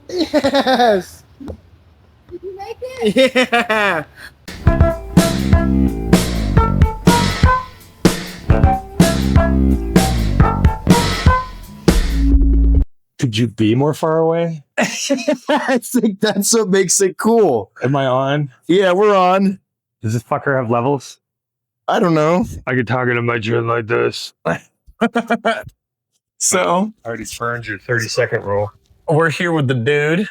Yes. Did you make it? Yeah. Could you be more far away? I think that's what makes it cool. Am I on? Yeah, we're on. Does this fucker have levels? I don't know. I could target him by doing like this. So I already spurned your 30-second rule. we're here with the dude.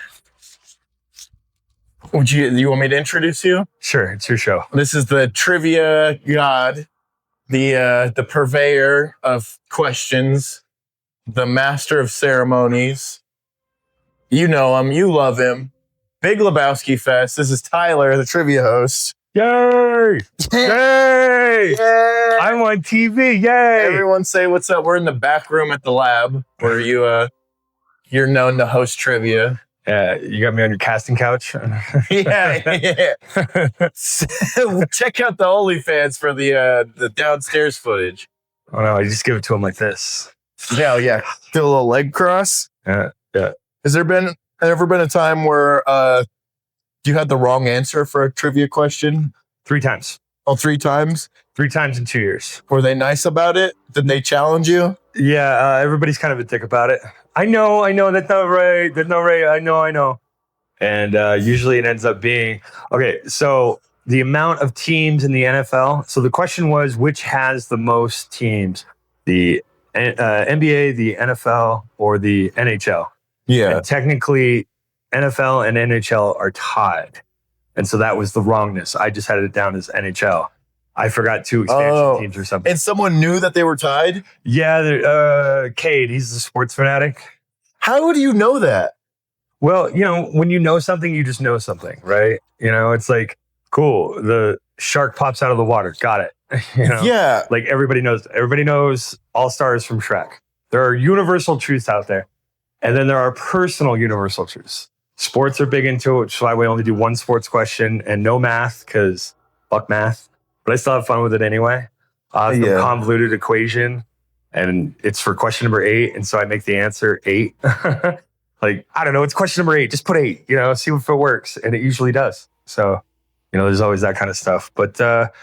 You want me to introduce you? Sure, it's your show. This is the trivia god, the purveyor of questions, the master of ceremonies. You know him, you love him. Big Lebowski Fest. This is Tyler, the trivia host. Yay! Yay! Yeah. I'm on TV. Yay! Everyone say what's up. We're in the back room at the lab where you're known to host trivia. Yeah, you got me on your casting couch. Yeah. Check out the OnlyFans for the downstairs footage. Oh no, I just give it to him like this. Yeah. Do a little leg cross. Yeah. Has there ever been a time where you had the wrong answer for a trivia question? 3 times. Oh, 3 times? 3 times in 2 years. Were they nice about it? Did they challenge you? Yeah, everybody's kind of a dick about it. I know, that's not right. That's not right. I know. And usually it ends up being, okay, so the amount of teams in the NFL. So the question was, which has the most teams? The NBA, the NFL, or the NHL? Yeah. And technically, NFL and NHL are tied. And so that was the wrongness. I just had it down as NHL. I forgot 2 expansion teams or something. And someone knew that they were tied? Yeah, Cade, he's a sports fanatic. How do you know that? Well, when you know something, you just know something, right? It's like, cool, the shark pops out of the water. Got it. Yeah. Like everybody knows All-Stars from Shrek. There are universal truths out there. And then there are personal universal truths. Sports are big into it, which is why we only do 1 sports question and no math, because fuck math. But I still have fun with it anyway. Some convoluted equation, and it's for question number 8, and so I make the answer 8. Like, I don't know, it's question number 8. Just put 8, see if it works, and it usually does. So, there's always that kind of stuff. But the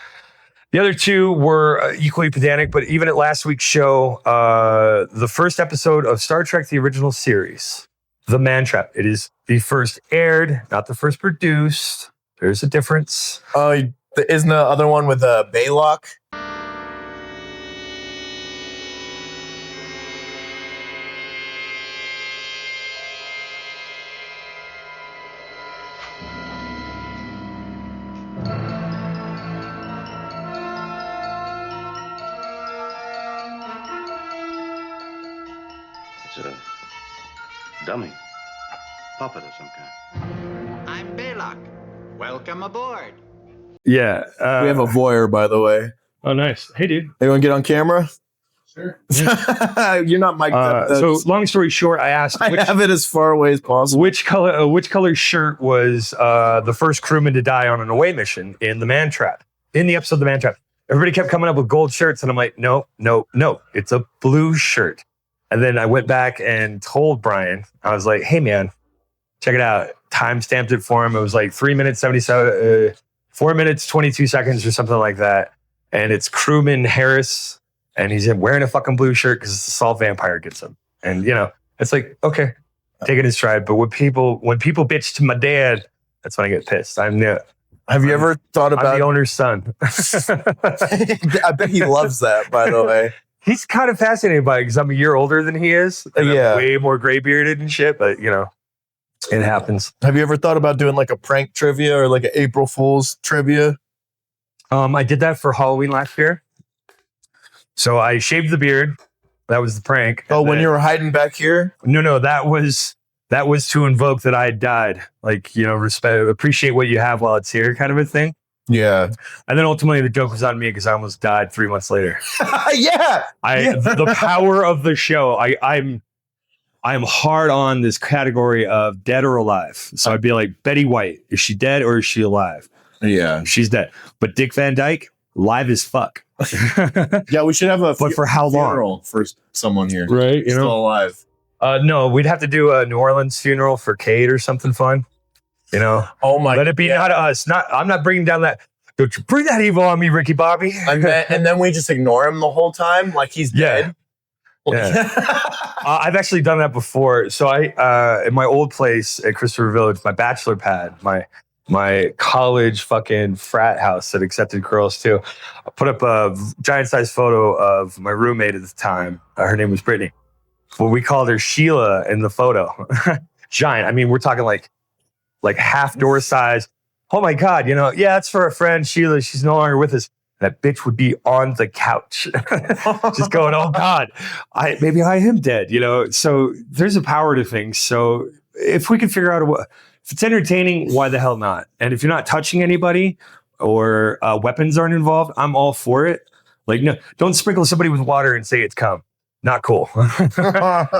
other 2 were equally pedantic, but even at last week's show, the first episode of Star Trek, the original series, The Man Trap. It is the first aired, not the first produced. There's a difference. Isn't the other one with Baylock? It's a dummy. Puppet of some kind. I'm Baylock. Welcome aboard. Yeah. We have a voyeur, by the way. Oh, nice. Hey, dude. Anyone get on camera? Sure. You're not mic'd up. So, long story short, I asked I have it as far away as possible. which color shirt was the first crewman to die on an away mission in The Man Trap, in the episode The Man Trap. Everybody kept coming up with gold shirts, and I'm like, no, it's a blue shirt. And then I went back and told Brian, I was like, hey, man, check it out. Time stamped it for him. It was like 4 minutes, 22 seconds or something like that. And it's crewman Harris. And he's wearing a fucking blue shirt because it's the Salt Vampire gets him. And, it's like, okay, taking his stride. But when people bitch to my dad, that's when I get pissed. Have you ever thought about... I'm the owner's son. I bet he loves that, by the way. He's kind of fascinated by it because I'm a year older than he is. And I'm way more gray bearded and shit. But, it happens. Have you ever thought about doing like a prank trivia or like an April Fool's trivia? I did that for Halloween last year. So I shaved the beard. That was the prank. Oh, when you were hiding back here? No, that was to invoke that I had died. Like, appreciate what you have while it's here kind of a thing. Yeah. And then ultimately the joke was on me because I almost died 3 months later. Yeah. The power of the show. I'm hard on this category of dead or alive. So I'd be like, Betty White, is she dead or is she alive? Yeah. She's dead. But Dick Van Dyke, live as fuck. Yeah, we should have a But for how long? funeral for someone here. Right? You Still know? alive. No, we'd have to do a New Orleans funeral for Kate or something fun. You know? Oh my! Let it be not us. I'm not bringing down that. Don't you bring that evil on me, Ricky Bobby. And then we just ignore him the whole time, like he's dead. Yeah. I've actually done that before. So I, in my old place at Christopher Village, my bachelor pad, my college fucking frat house that accepted girls too, I put up a giant size photo of my roommate at the time. Her name was Brittany. Well, we called her Sheila in the photo. Giant. I mean, we're talking like half door size. Oh my God, yeah, it's for a friend, Sheila. She's no longer with us. That bitch would be on the couch, just going, oh God, maybe I am dead, So there's a power to things. So if we can figure out if it's entertaining, why the hell not? And if you're not touching anybody or weapons aren't involved, I'm all for it. Like, no, don't sprinkle somebody with water and say it's cum. Not cool.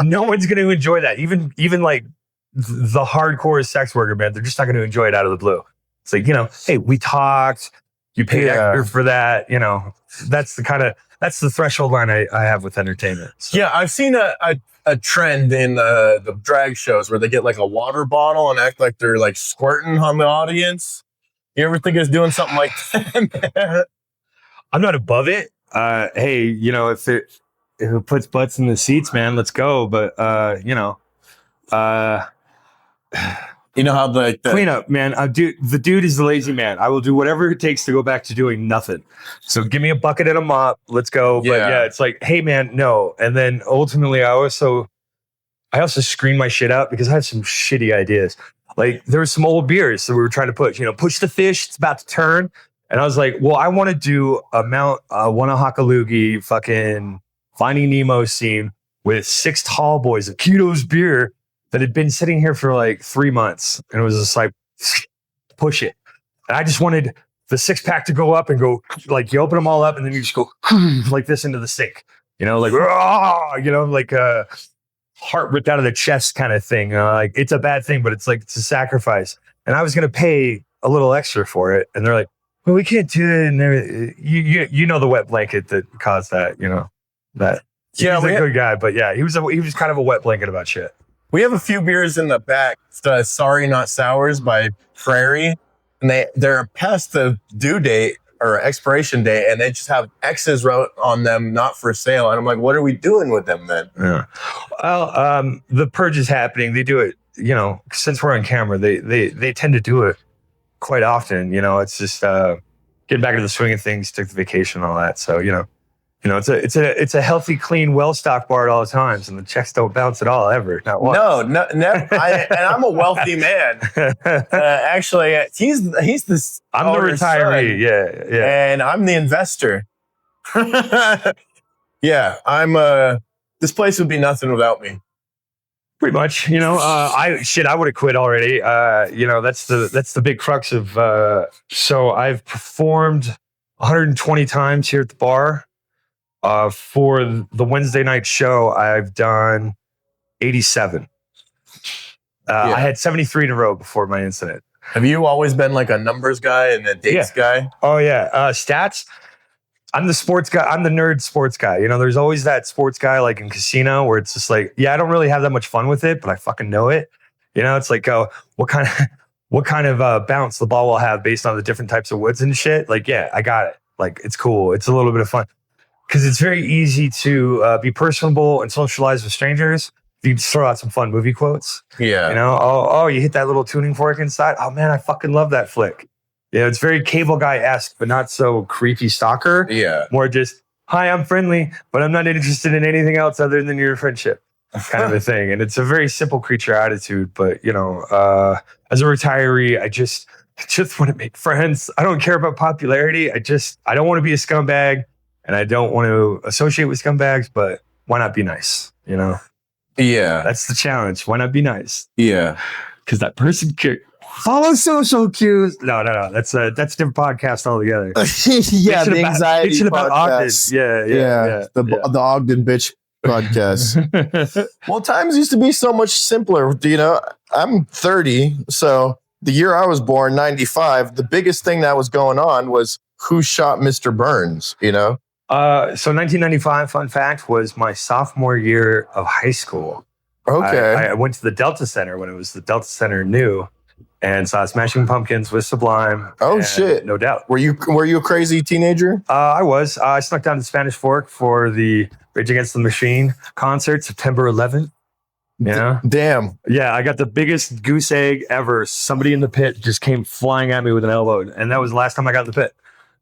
No one's going to enjoy that. Even like the hardcore sex worker, man, they're just not going to enjoy it out of the blue. It's like, hey, we talked, you paid extra for that, that's the threshold line I have with entertainment. So. Yeah, I've seen a trend in the drag shows where they get like a water bottle and act like they're like squirting on the audience. You ever think of doing something like that? I'm not above it. Hey, if it puts butts in the seats, man, let's go. But you know how the clean up, man. The dude is the lazy man. I will do whatever it takes to go back to doing nothing. So give me a bucket and a mop. Let's go. But yeah, it's like, hey man, no. And then ultimately I also screen my shit out because I have some shitty ideas. Like there were some old beers that we were trying to push, push the fish. It's about to turn. And I was like, well, I want to do a Mount Wanahakalugi fucking Finding Nemo scene with 6 tall boys of Keto's beer that had been sitting here for like 3 months. And it was just like, push it. And I just wanted the 6-pack to go up and go, like, you open them all up and then you just go like this into the sink, like, like a heart ripped out of the chest kind of thing. Like it's a bad thing, but it's like, it's a sacrifice. And I was going to pay a little extra for it. And they're like, well, we can't do it. And you know the wet blanket that caused that, that. Yeah, he's a good guy, but yeah, he was kind of a wet blanket about shit. We have a few beers in the back. Sorry Not Sours by Prairie, and they're past the due date or expiration date, and they just have X's wrote on them, not for sale. And I'm like, what are we doing with them then? Yeah. Well, the purge is happening. They do it, since we're on camera, they tend to do it quite often. It's just getting back into the swing of things, took the vacation, and all that. So it's a healthy, clean, well-stocked bar at all times, and the checks don't bounce at all ever. Not once. No, never. And I'm a wealthy man. Actually, he's the I'm the retiree. Son, yeah, and I'm the investor. Yeah, I'm. This place would be nothing without me. Pretty much, I would have quit already. That's the big crux of. So I've performed 120 times here at the bar. For the Wednesday night show, I've done 87. I had 73 in a row before my incident. Have you always been like a numbers guy and a dates guy? Oh yeah, stats. I'm the sports guy. I'm the nerd sports guy. There's always that sports guy like in casino where it's just like, yeah, I don't really have that much fun with it, but I fucking know it. It's like, oh, what kind of bounce the ball will have based on the different types of woods and shit. Like, yeah, I got it. Like, it's cool. It's a little bit of fun because it's very easy to be personable and socialize with strangers. You just throw out some fun movie quotes. Yeah. Oh, you hit that little tuning fork inside. Oh man, I fucking love that flick. It's very Cable Guy-esque, but not so creepy stalker. Yeah. More just, hi, I'm friendly, but I'm not interested in anything else other than your friendship kind of a thing. And it's a very simple creature attitude. But, as a retiree, I just want to make friends. I don't care about popularity. I don't want to be a scumbag and I don't want to associate with scumbags, but why not be nice? Yeah. That's the challenge. Why not be nice? Yeah. Because that person can follow social cues. No. That's a different podcast altogether. Yeah, the anxiety bitching about Ogden. podcast. Yeah. The Ogden bitch podcast. Well, times used to be so much simpler. I'm 30, so the year I was born, 95, the biggest thing that was going on was who shot Mr. Burns, you know? So 1995, fun fact, was my sophomore year of high school. Okay. I went to the Delta Center when it was the Delta Center new and saw Smashing Pumpkins with Sublime. Oh, and shit. No doubt. Were you a crazy teenager? I was. I snuck down to Spanish Fork for the Rage Against the Machine concert, September 11th. Yeah. Damn. Yeah, I got the biggest goose egg ever. Somebody in the pit just came flying at me with an elbow, and that was the last time I got in the pit.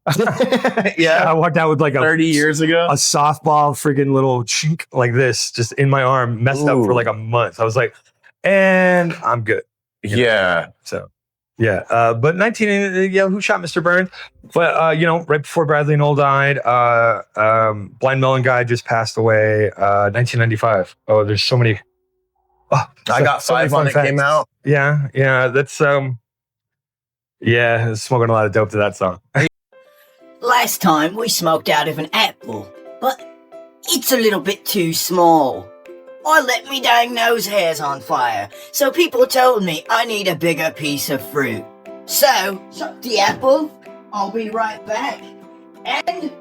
I walked out with like 30 years ago. a softball freaking little chink like this just in my arm, messed up for like a month. I was like, and I'm good. You know? Yeah. So, yeah. But who shot Mr. Burns? But, right before Bradley Knoll died, Blind Melon Guy just passed away, 1995. Oh, there's so many. Oh, I got so many 5 when it facts. came out. Yeah. That's, smoking a lot of dope to that song. Last time we smoked out of an apple, but it's a little bit too small. I let me dang nose hairs on fire, so people told me I need a bigger piece of fruit. So, suck the apple, I'll be right back, and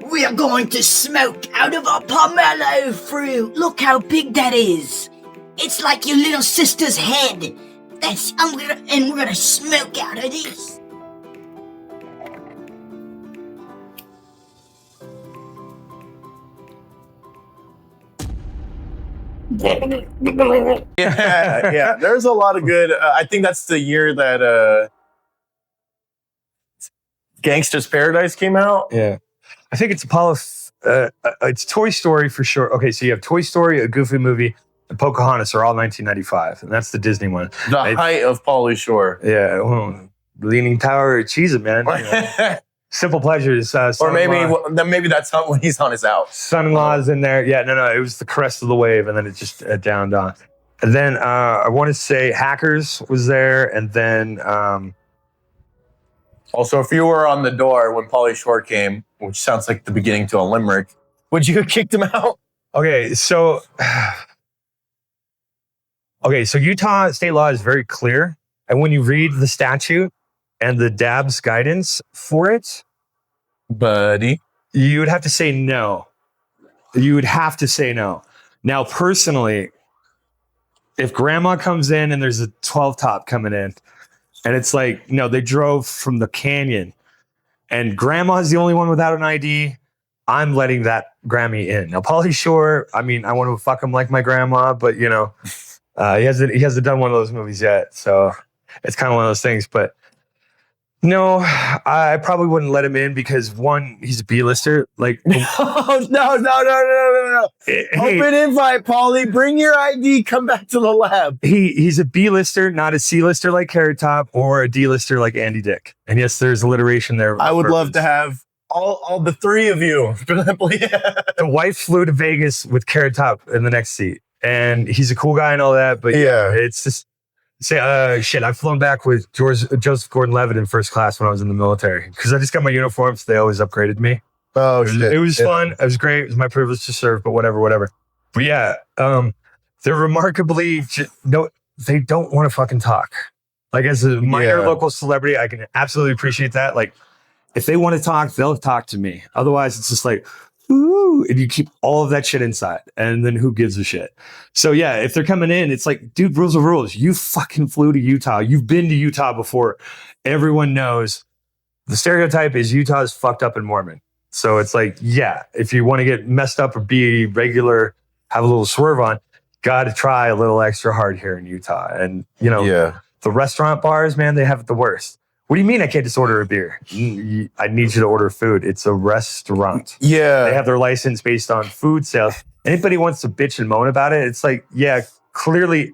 we are going to smoke out of a pomelo fruit. Look how big that is. It's like your little sister's head. We're gonna smoke out of this. Yeah. There's a lot of good. I think that's the year that Gangsta's Paradise came out. Yeah. I think it's it's Toy Story for sure. Okay, so you have Toy Story, a Goofy movie, and Pocahontas are all 1995, and that's the Disney one. The height of Pauly Shore. Yeah, well, Leaning Tower, cheese it, man. You know. Simple Pleasures. Or maybe that's how when he's on his out. Son-in-law's in there. Yeah, no, it was the Crest of the Wave, and then it just downed on. And then I want to say Hackers was there, and then Also, if you were on the door when Pauly Shore came, which sounds like the beginning to a limerick, would you have kicked him out? Okay, so Utah state law is very clear, and when you read the statute and the DAB's guidance for it, buddy, you would have to say no. You would have to say no. Now, personally, if grandma comes in and there's a 12 top coming in, and it's like, no, they drove from the canyon, and grandma's the only one without an ID, I'm letting that Grammy in. Now, Pauly Shore, I mean, I want to fuck him like my grandma, but he hasn't done one of those movies yet, so it's kind of one of those things. But no, I probably wouldn't let him in because one, he's a B-lister. Like, no. Hey, Open invite, Pauly. Bring your ID. Come back to the lab. he's a B-lister, not a C-lister like Carrot Top or a D-lister like Andy Dick. And yes, there's alliteration there. I would love to have all the three of you. The wife flew to Vegas with Carrot Top in the next seat, and he's a cool guy and all that. But yeah, it's just. I've flown back with Joseph Gordon-Levitt in first class when I was in the military because I just got my uniform, so they always upgraded me. Oh, shit. It was fun. It was great. It was my privilege to serve, but whatever. But yeah, they're remarkably, they don't want to fucking talk. Like, as a minor local celebrity, I can absolutely appreciate that. Like, if they want to talk, they'll talk to me. Otherwise, it's just like, ooh, and you keep all of that shit inside, and then who gives a shit? So yeah, if they're coming in, it's like, dude, rules are rules. You fucking flew to Utah. You've been to Utah before. Everyone knows the stereotype is Utah is fucked up and Mormon. So it's like, yeah, if you want to get messed up or be regular, have a little swerve on, got to try a little extra hard here in Utah. And the restaurant bars, man, they have it the worst. What do you mean I can't just order a beer? I need you to order food. It's a restaurant. Yeah. They have their license based on food sales. Anybody wants to bitch and moan about it, it's like, yeah, clearly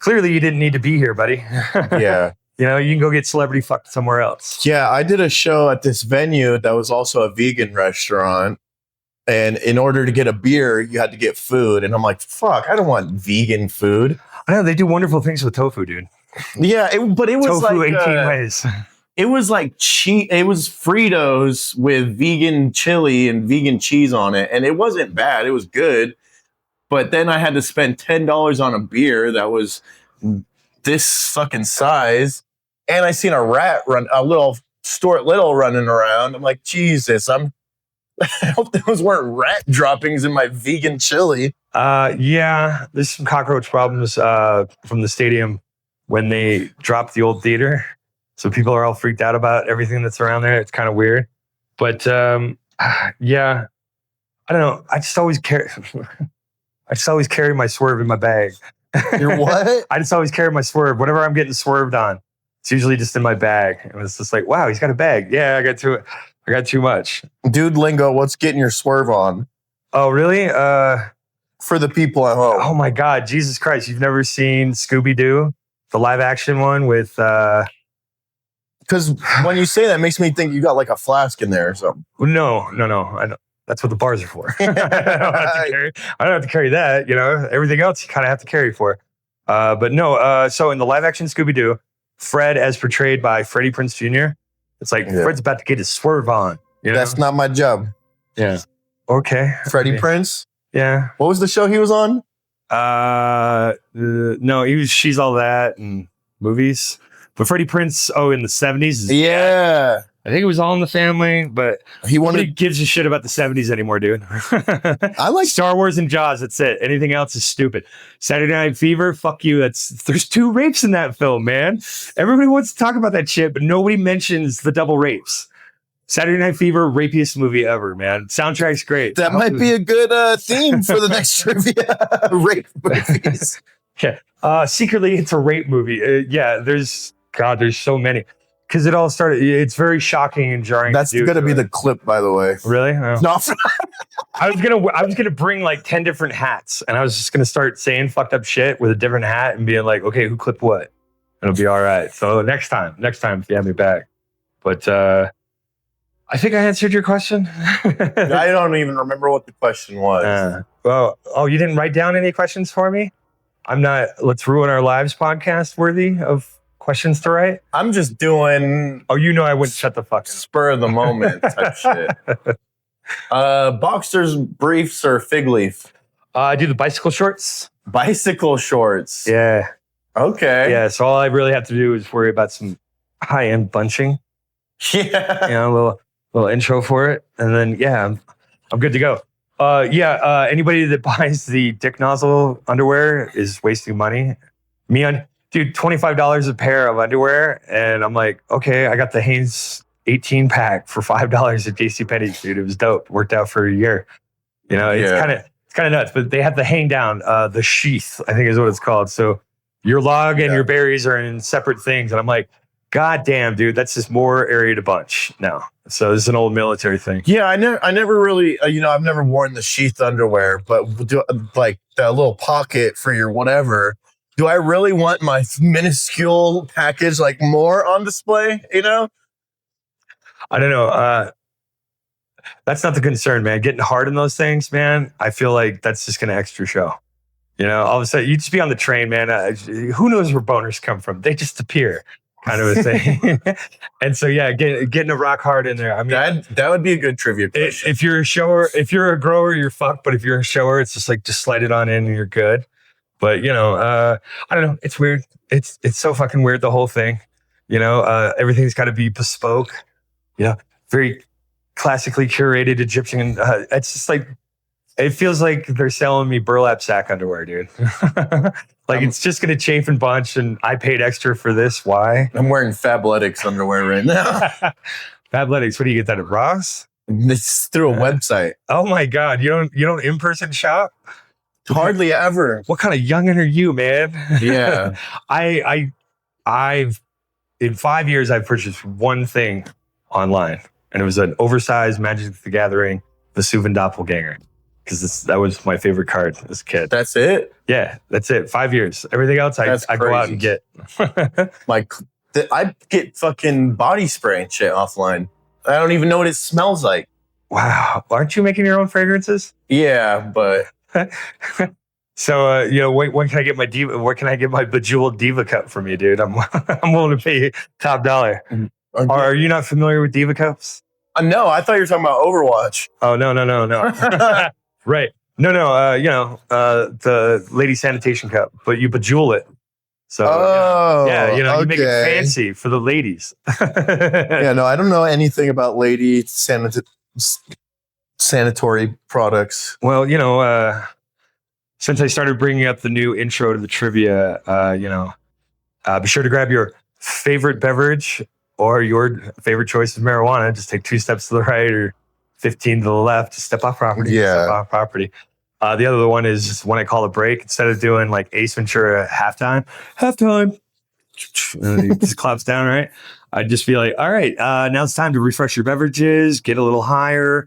you didn't need to be here, buddy. Yeah. You can go get celebrity fucked somewhere else. Yeah, I did a show at this venue that was also a vegan restaurant. And in order to get a beer, you had to get food. And I'm like, fuck, I don't want vegan food. I know, they do wonderful things with tofu, dude. Yeah, but it was tofu like 18 ways. It was like it was Fritos with vegan chili and vegan cheese on it, and it wasn't bad. It was good, but then I had to spend $10 on a beer that was this fucking size, and I seen a rat run, a little Stuart Little running around. I'm like, Jesus, I hope those weren't rat droppings in my vegan chili. Yeah, there's some cockroach problems from the stadium when they dropped the old theater. So people are all freaked out about everything that's around there. It's kind of weird. But yeah, I don't know. I just always carry my swerve in my bag. Your what? I just always carry my swerve. Whenever I'm getting swerved on, it's usually just in my bag. And it's just like, wow, he's got a bag. Yeah, I got too much. Dude lingo, what's getting your swerve on? Oh, really? For the people at home. Oh my God, Jesus Christ. You've never seen Scooby-Doo? The live action one with Because when you say that, it makes me think you got like a flask in there or something. No. I don't. That's what the bars are for. I don't have to carry that. You know, everything else you kind of have to carry for. But no. So in the live action Scooby-Doo, Fred, as portrayed by Freddie Prinze Jr., it's like Fred's about to get his swerve on. You know? That's not my job. Yeah. Okay. Freddie Prinze? Yeah. What was the show he was on? No, he was She's All That and movies. But Freddie Prinze, in the 70s. Yeah. I think it was All in the Family, but He nobody wanted. gives a shit about the 70s anymore, dude. I like. Star Wars and Jaws, that's it. Anything else is stupid. Saturday Night Fever, fuck you. There's 2 rapes in that film, man. Everybody wants to talk about that shit, but nobody mentions the double rapes. Saturday Night Fever, rapiest movie ever, man. Soundtrack's great. That might be a good theme for the next trivia. Rape movies. Yeah. Secretly, it's a rape movie. Yeah, there's so many. Because it all started, it's very shocking and jarring. That's going to be the clip, by the way. Really? Oh. No. I was gonna bring like 10 different hats, and I was just gonna start saying fucked up shit with a different hat and being like, okay, who clipped what? It'll be all right. So next time, if you have me back. But I think I answered your question. I don't even remember what the question was. You didn't write down any questions for me? I'm not Let's Ruin Our Lives podcast worthy of questions to write? I'm just doing. Oh, you know I wouldn't shut the fuck up. Spur of the moment type shit. Boxers, briefs, or fig leaf? I do the bicycle shorts. Bicycle shorts. Yeah. Okay. Yeah. So all I really have to do is worry about some high-end bunching. Yeah. You know, a little intro for it, and then I'm good to go. Anybody that buys the dick nozzle underwear is wasting money. Dude, $25 a pair of underwear, and I'm like, okay, I got the Hanes 18 pack for $5 at JCPenney's, dude. It was dope. Worked out for a year. You know, it's kind of nuts, but they have the hang down, the sheath, I think is what it's called. So your log and your berries are in separate things, and I'm like, God damn, dude, that's just more area to bunch now. So this is an old military thing. Yeah, I never really, I've never worn the sheath underwear, but like that little pocket for your whatever. Do I really want my minuscule package like more on display? You know, I don't know. That's not the concern, man. Getting hard in those things, man. I feel like that's just going to extra show. You know, all of a sudden you just be on the train, man. Who knows where boners come from? They just appear. Kind of a thing. And so, getting a rock hard in there. I mean, that would be a good trivia question. If you're a shower, if you're a grower, you're fucked. But if you're a shower, it's just like, just slide it on in and you're good. But, I don't know. It's weird. It's so fucking weird, the whole thing. Everything's got to be bespoke. Very classically curated Egyptian. It's just like, it feels like they're selling me burlap sack underwear, dude. It's just going to chafe and bunch, and I paid extra for this. Why? I'm wearing Fabletics underwear right now. Fabletics, what do you get that at Ross? It's through a website. Oh my God. You don't in-person shop? Hardly ever. What kind of youngin' are you, man? Yeah. I've in 5 years I've purchased one thing online, and it was an oversized Magic the Gathering Vesuvan Doppelganger, because that was my favorite card as a kid. That's it? Yeah, that's it. 5 years. Everything else I go out and get. I get fucking body spray and shit offline. I don't even know what it smells like. Wow. Aren't you making your own fragrances? Yeah, but so when can I get my diva? Where can I get my bejeweled diva cup from you, dude? I'm willing to pay top dollar. Are you not familiar with diva cups? No, I thought you were talking about Overwatch. Oh no. Right. No. The lady sanitation cup, but you bejewel it. So yeah, you make it fancy for the ladies. Yeah, no, I don't know anything about lady sanitary products. Well, since I started bringing up the new intro to the trivia, be sure to grab your favorite beverage or your favorite choice of marijuana. Just take 2 steps to the right or 15 to the left to step off property. Yeah. Step off property. The other one is just when I call a break, instead of doing like Ace Ventura halftime, and he just claps down, right? I'd just be like, all right, now it's time to refresh your beverages, get a little higher,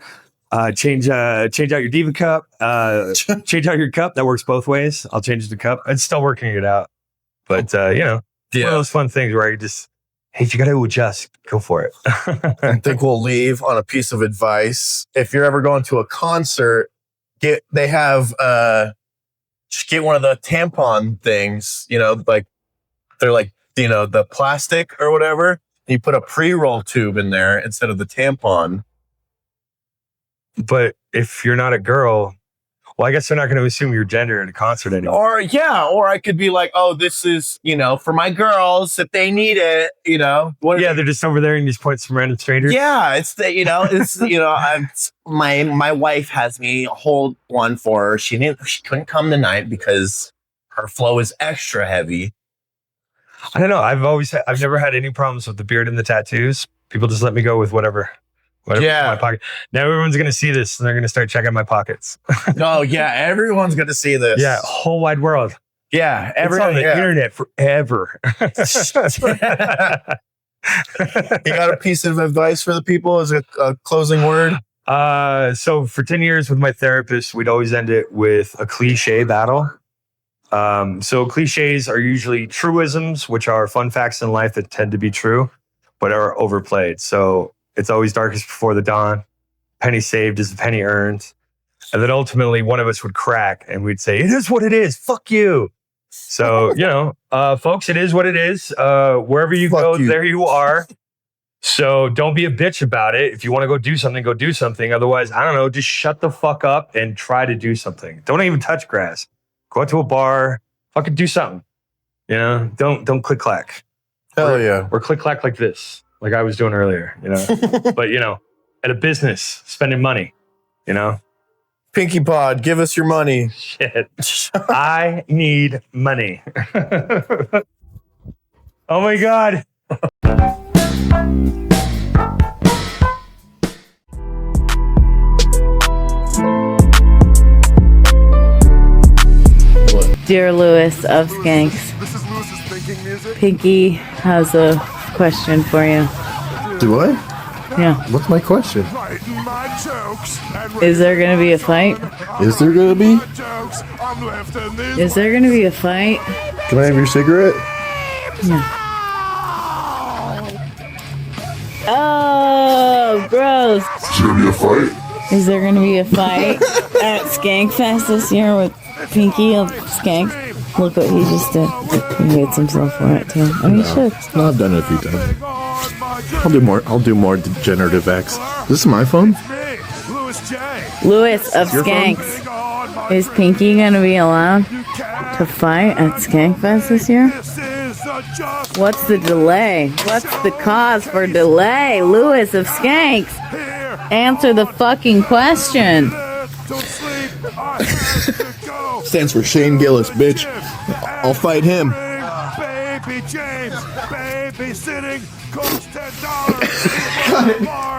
change out your Diva cup, change out your cup. That works both ways. I'll change the cup. It's still working it out. But, one of those fun things where you just, hey, if you got to adjust, go for it. I think we'll leave on a piece of advice. If you're ever going to a concert, just get one of the tampon things, like they're like, the plastic or whatever. You put a pre-roll tube in there instead of the tampon. But if you're not a girl, well, I guess they're not going to assume your gender at a concert anymore. Or I could be like, oh, this is, for my girls if they need it, They're just over there and you just point some random strangers. Yeah, it's my wife has me hold one for her. She couldn't come tonight because her flow is extra heavy. I don't know. I've never had any problems with the beard and the tattoos. People just let me go with whatever in my pocket. Now everyone's going to see this and they're going to start checking my pockets. Oh yeah, everyone's going to see this. Yeah, whole wide world. Yeah, it's on the internet forever. You got a piece of advice for the people as a closing word? So for 10 years with my therapist, we'd always end it with a cliche battle. So cliches are usually truisms, which are fun facts in life that tend to be true, but are overplayed. So it's always darkest before the dawn. Penny saved is a penny earned. And then ultimately one of us would crack and we'd say, it is what it is. Fuck you. So, folks, it is what it is. Wherever you go, there you are. So don't be a bitch about it. If you want to go do something, go do something. Otherwise, I don't know, just shut the fuck up and try to do something. Don't even touch grass. Go out to a bar, fucking do something. Don't click clack. Hell yeah. Or click clack like this, like I was doing earlier, But at a business, spending money, Pinky Pod, give us your money. Shit. I need money. Oh my God. Dear Lewis of Skanks, Pinky has a question for you. Do I? Yeah. What's my question? Is there going to be a fight? Is there going to be? Is there going to be a fight? Can I have your cigarette? Yeah. Oh, gross. Is there going to be a fight? Is there going to be a fight at Skankfest this year with Pinky of Skanks? Look what he just did. He hates himself for it too. I mean, he should. No, I've done it a few times. I'll do more degenerative acts. Is this my phone? Lewis of Skanks. Is Pinky going to be allowed to fight at Skankfest this year? What's the delay? What's the cause for delay? Lewis of Skanks. Answer the fucking question. Stands for Shane Gillis, bitch. I'll fight him. Baby James, babysitting costs $10.